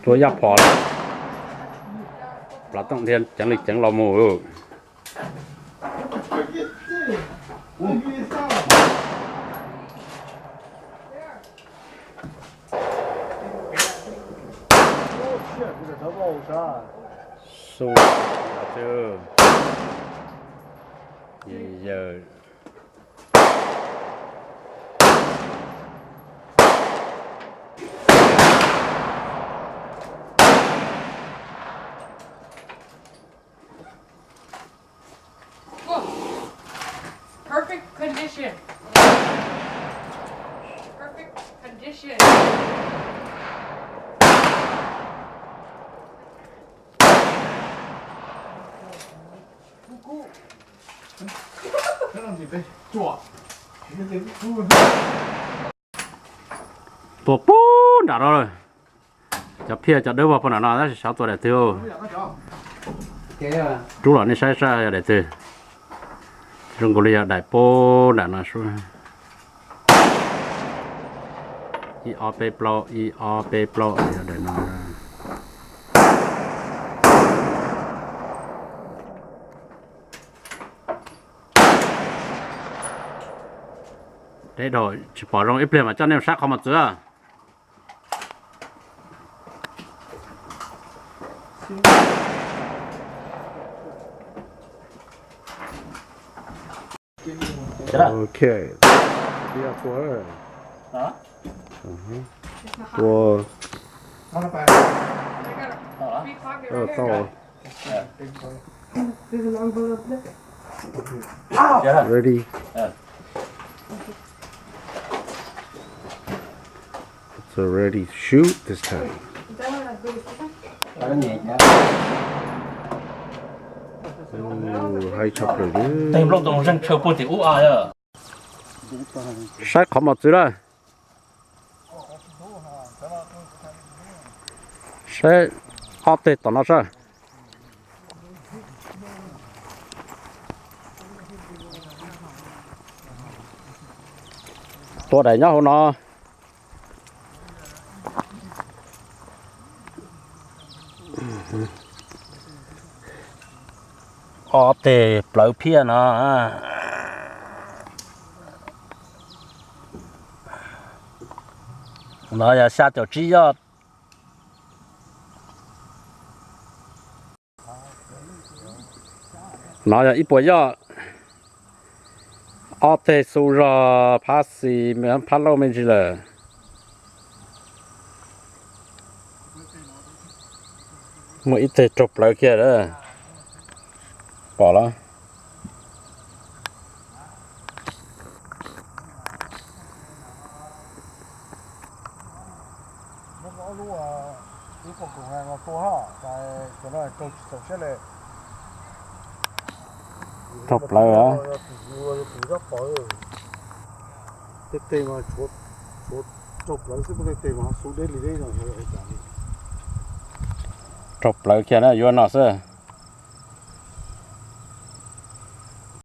tôi giáp phò là tổng thiên chẳng lịch chẳng lò mù su chưa giờ Perfect condition. Perfect condition. tổ bố đã rồi chập phía chập đỡ vào phần nào đó sáu tuổi để tiêu chú là nên sai sai để tiêu rừng cổ liệt đại bố đã nói số IOP Pro IOP Pro để nó đấy rồi chỉ bỏ rong ít lên mà cho nên sắc không một chữ Okay. Yeah, for her. Hả? For I got a big pocket right here. so ready. It's already shoot this time. Ooh, high chocolate. Tìm lúc đồng răng chờ bố thì ú ai à? sắc không một chữ rồi sẽ hấp tết tao nó sao tôi đẩy nhau nó hấp tết blau pia nó nó là xa tiểu chi do nó là ít bữa do ở thế số ra passi mình phát lâu mình chỉ là một ít thế chụp lại kia đó bỏ đó chụp lại hả Tê mà chốt chụp lại sẽ có tê mà số đây là chụp lại kia đó vô nó sẽ